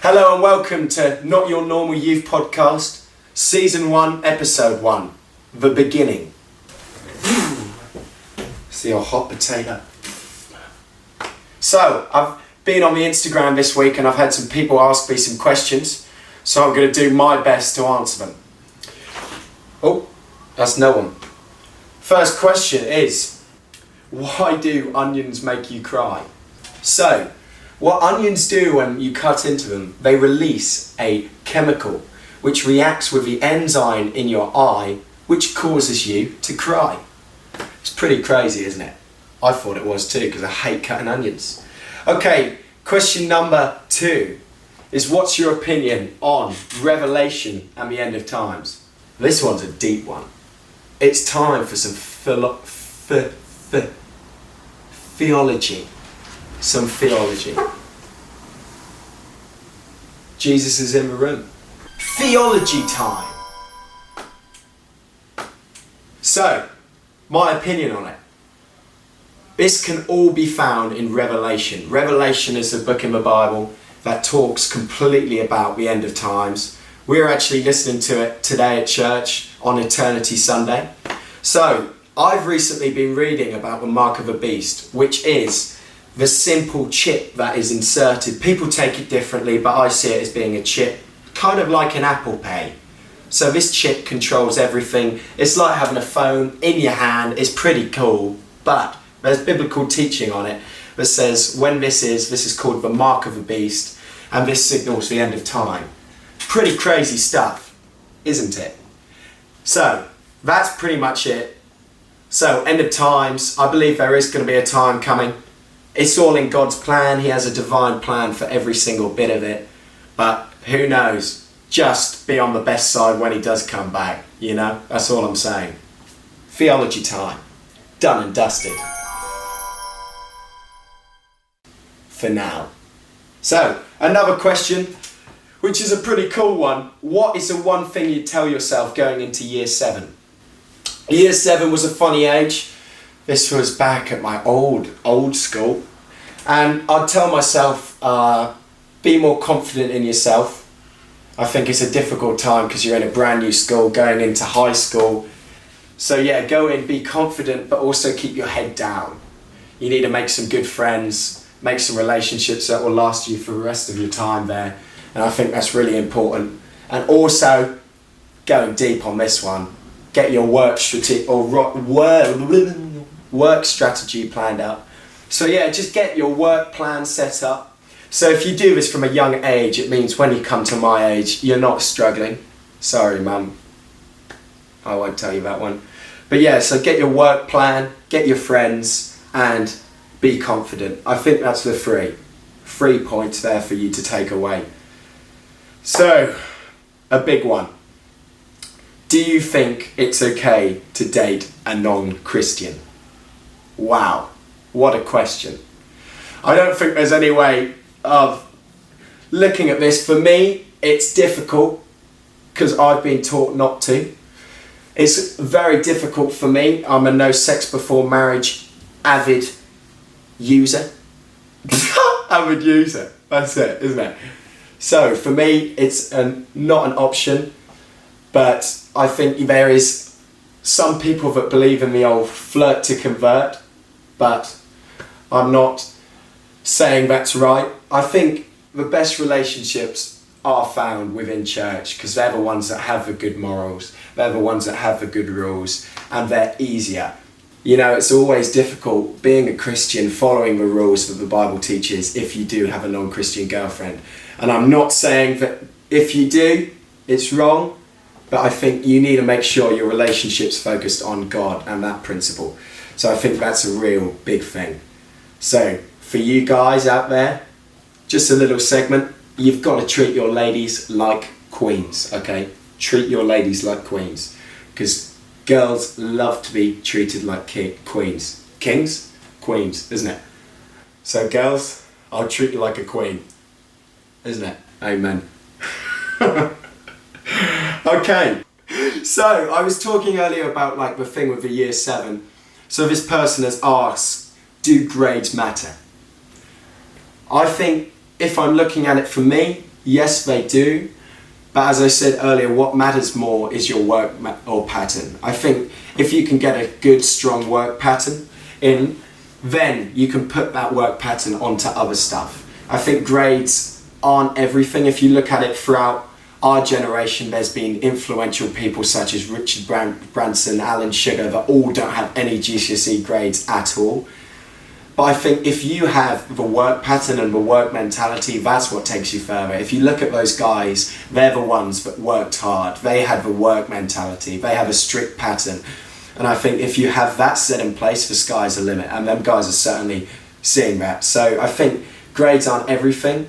Hello and welcome to Not Your Normal Youth Podcast, Season 1, Episode 1, The Beginning. See your hot potato. So, I've been on the Instagram this week and I've had some people ask me some questions, so I'm going to do my best to answer them. Oh, that's no one. First question is, why do onions make you cry? So, what onions do when you cut into them, they release a chemical which reacts with the enzyme in your eye, which causes you to cry. It's pretty crazy, isn't it? I thought it was too, because I hate cutting onions. Okay, question number 2 is, what's your opinion on Revelation and the end of times? This one's a deep one. It's time for some theology. Some theology. Jesus is in the room. Theology time. So, my opinion on it. This can all be found in Revelation. Revelation is a book in the Bible that talks completely about the end of times. We're actually listening to it today at church on Eternity Sunday. So, I've recently been reading about the mark of the beast, which is the simple chip that is inserted. People take it differently, but I see it as being a chip, kind of like an Apple Pay. So this chip controls everything. It's like having a phone in your hand. It's pretty cool, but there's biblical teaching on it that says when this is called the mark of the beast, and this signals the end of time. Pretty crazy stuff, isn't it? So that's pretty much it. So end of times, I believe there is going to be a time coming. It's all in God's plan. He has a divine plan for every single bit of it. But who knows? Just be on the best side when he does come back, you know? That's all I'm saying. Theology time. Done and dusted. For now. So, another question, which is a pretty cool one. What is the one thing you'd tell yourself going into year 7? Year 7 was a funny age. This was back at my old school. And I'd tell myself, be more confident in yourself. I think it's a difficult time because you're in a brand new school, going into high school. So yeah, go in, be confident, but also keep your head down. You need to make some good friends, make some relationships that will last you for the rest of your time there. And I think that's really important. And also, going deep on this one, get your work strategy planned out. So yeah, just get your work plan set up. So if you do this from a young age, it means when you come to my age, you're not struggling. Sorry, Mum. I won't tell you that one. But yeah, so get your work plan, get your friends, and be confident. I think that's the 3 points there for you to take away. So, a big one. Do you think it's okay to date a non-Christian? Wow, what a question. I don't think there's any way of looking at this. For me, it's difficult because I've been taught not to. It's very difficult for me. I'm a no sex before marriage avid user. Avid user, that's it, isn't it? So for me, it's not an option, but I think there is some people that believe in the old flirt to convert, but I'm not saying that's right. I think the best relationships are found within church because they're the ones that have the good morals, they're the ones that have the good rules, and they're easier. You know, it's always difficult being a Christian, following the rules that the Bible teaches if you do have a non-Christian girlfriend. And I'm not saying that if you do, it's wrong, but I think you need to make sure your relationship's focused on God and that principle. So I think that's a real big thing. So for you guys out there, just a little segment, you've got to treat your ladies like queens, okay? Treat your ladies like queens, because girls love to be treated like queens. Kings? Queens, isn't it? So girls, I'll treat you like a queen, isn't it? Amen. Okay, so I was talking earlier about like the thing with the year 7. So this person has asked, do grades matter? I think if I'm looking at it for me, Yes, they do. But as I said earlier, what matters more is your work or pattern. I think if you can get a good, strong work pattern in, then you can put that work pattern onto other stuff. I think grades aren't everything. If you look at it throughout our generation, there's been influential people such as Richard Branson, Alan Sugar, that all don't have any GCSE grades at all. But I think if you have the work pattern and the work mentality, that's what takes you further. If you look at those guys, they're the ones that worked hard. They had the work mentality. They have a strict pattern. And I think if you have that set in place, the sky's the limit. And them guys are certainly seeing that. So I think grades aren't everything,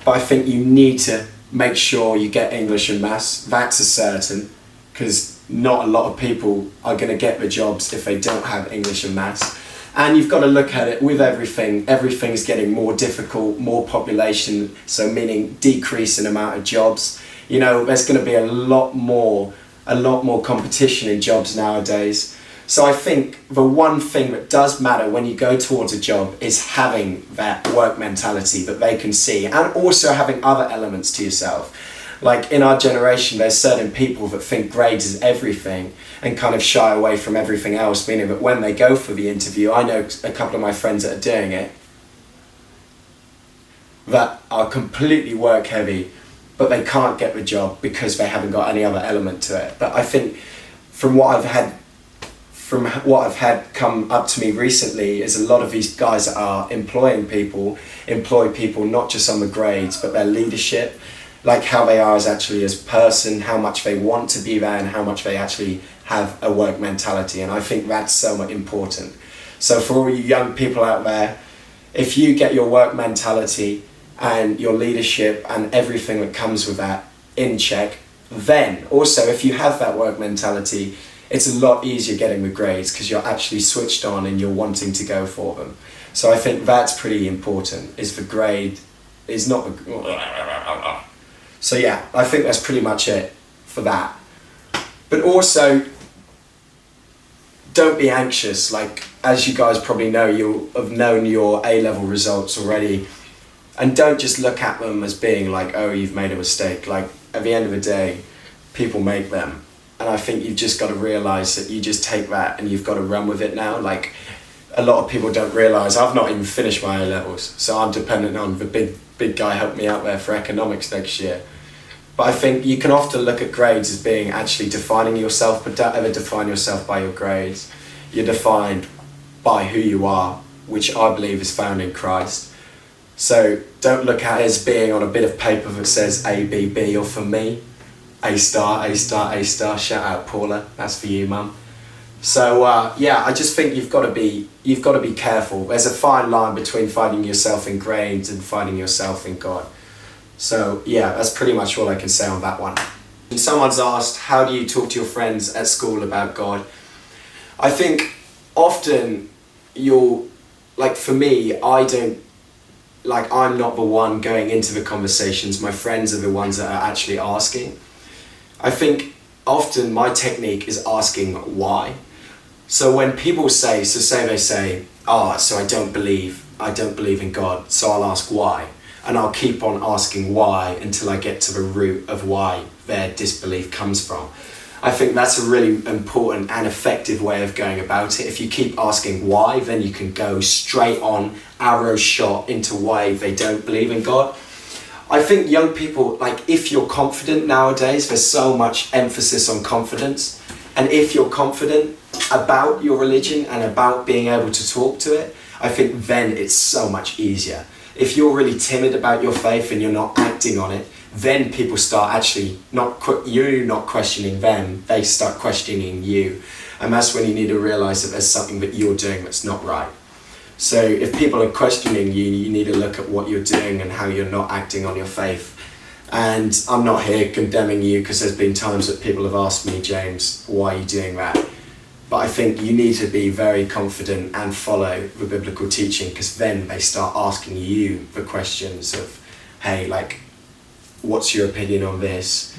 but I think you need to make sure you get English and maths. That's a certain, because not a lot of people are going to get the jobs if they don't have English and maths. And you've got to look at it with everything. Everything's getting more difficult, more population, so meaning decrease in amount of jobs. You know, there's going to be a lot more competition in jobs nowadays. So I think the one thing that does matter when you go towards a job is having that work mentality that they can see, and also having other elements to yourself. Like in our generation, there's certain people that think grades is everything and kind of shy away from everything else, meaning that when they go for the interview, I know a couple of my friends that are doing it, that are completely work heavy, but they can't get the job because they haven't got any other element to it. But I think from what I've had come up to me recently is a lot of these guys that are employ people not just on the grades, but their leadership, like how they are as actually as person, how much they want to be there, and how much they actually have a work mentality. And I think that's so much important. So for all you young people out there, if you get your work mentality and your leadership and everything that comes with that in check, then also if you have that work mentality, it's a lot easier getting the grades because you're actually switched on and you're wanting to go for them. So I think that's pretty important, is the grade is not the... So yeah, I think that's pretty much it for that. But also, don't be anxious. Like, as you guys probably know, you'll have known your A-level results already. And don't just look at them as being like, oh, you've made a mistake. Like, at the end of the day, people make them. And I think you've just got to realise that you just take that and you've got to run with it now. Like, a lot of people don't realise I've not even finished my A-levels. So I'm dependent on the big guy helping me out there for economics next year. But I think you can often look at grades as being actually defining yourself, but don't ever define yourself by your grades. You're defined by who you are, which I believe is found in Christ. So don't look at it as being on a bit of paper that says A, B, B, or for me, A star, A star, A star. Shout out Paula, that's for you, mum. So yeah, I just think you've got to be careful. There's a fine line between finding yourself in grades and finding yourself in God. So yeah, that's pretty much all I can say on that one. And someone's asked, how do you talk to your friends at school about God? I think often for me, I'm not the one going into the conversations. My friends are the ones that are actually asking. I think often my technique is asking why. So when people say they say, so I don't believe in God, so I'll ask why. And I'll keep on asking why until I get to the root of why their disbelief comes from. I think that's a really important and effective way of going about it. If you keep asking why, then you can go straight on, arrow shot into why they don't believe in God. I think young people, if you're confident nowadays, there's so much emphasis on confidence. And if you're confident about your religion and about being able to talk to it, I think then it's so much easier. If you're really timid about your faith and you're not acting on it, then people start actually not questioning them, they start questioning you. And that's when you need to realise that there's something that you're doing that's not right. So if people are questioning you, you need to look at what you're doing and how you're not acting on your faith. And I'm not here condemning you, because there's been times that people have asked me, James, why are you doing that? But I think you need to be very confident and follow the biblical teaching, because then they start asking you the questions of, hey, what's your opinion on this?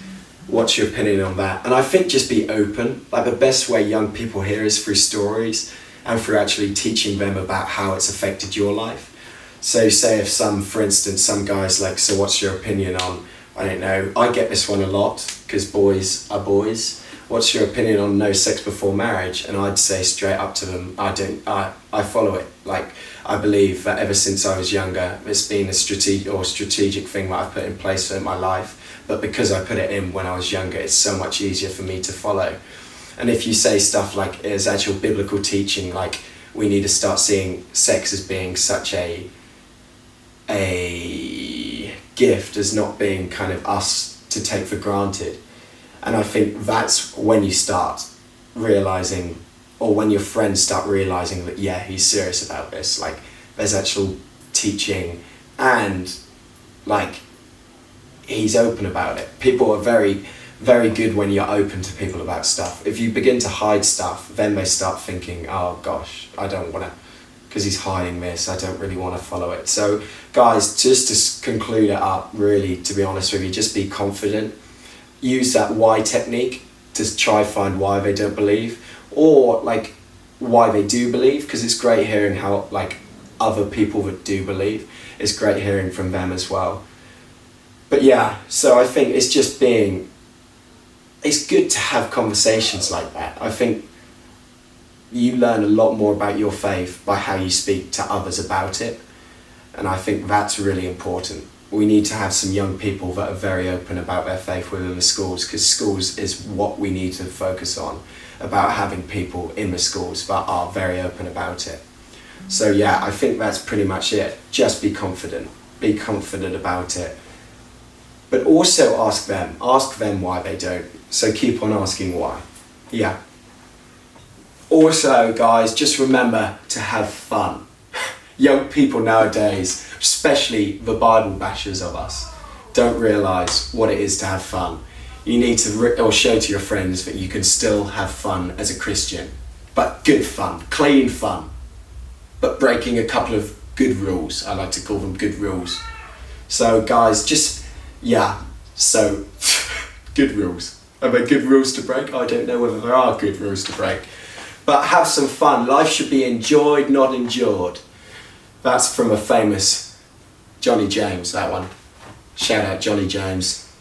What's your opinion on that? And I think just be open. The best way young people hear is through stories and through actually teaching them about how it's affected your life. So say if for instance, some guys like, so what's your opinion on, I don't know, I get this one a lot, because boys are boys. What's your opinion on no sex before marriage? And I'd say straight up to them, I follow it. Like, I believe that ever since I was younger, it's been a strategic thing that I've put in place in my life. But because I put it in when I was younger, it's so much easier for me to follow. And if you say stuff like, as actual biblical teaching, like, we need to start seeing sex as being such a gift, as not being kind of us to take for granted. And I think that's when you start realising, or when your friends start realising that, yeah, he's serious about this. Like, there's actual teaching, and like, he's open about it. People are very, very good when you're open to people about stuff. If you begin to hide stuff, then they start thinking, oh gosh, I don't want to, because he's hiding this, I don't really want to follow it. So guys, just to conclude it up, really, to be honest with you, just be confident. Use that why technique to try find why they don't believe, or like why they do believe, because it's great hearing how like other people that do believe. It's great hearing from them as well. But yeah, so I think it's just it's good to have conversations like that. I think you learn a lot more about your faith by how you speak to others about it, and I think that's really important. We need to have some young people that are very open about their faith within the schools, because schools is what we need to focus on, about having people in the schools that are very open about it. So yeah, I think that's pretty much it. Just be confident about it. But also ask them why they don't. So keep on asking why. Yeah. Also guys, just remember to have fun. Young people nowadays, especially the Bible bashers of us, don't realise what it is to have fun. You need to or show to your friends that you can still have fun as a Christian, but good fun, clean fun, but breaking a couple of good rules. I like to call them good rules. So guys, so good rules. Are there good rules to break? I don't know whether there are good rules to break. But have some fun. Life should be enjoyed, not endured. That's from a famous Johnny James, that one. Shout out Johnny James.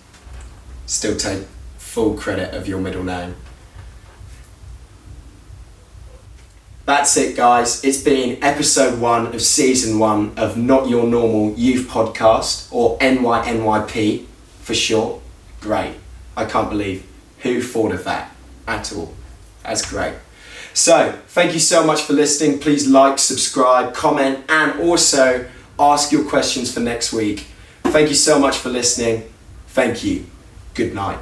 Still take full credit of your middle name. That's it guys. It's been episode 1 of season 1 of Not Your Normal Youth Podcast, or NYNYP for short. Great. I can't believe who thought of that at all. That's great. So, thank you so much for listening. Please like, subscribe, comment, and also ask your questions for next week. Thank you so much for listening. Thank you. Good night.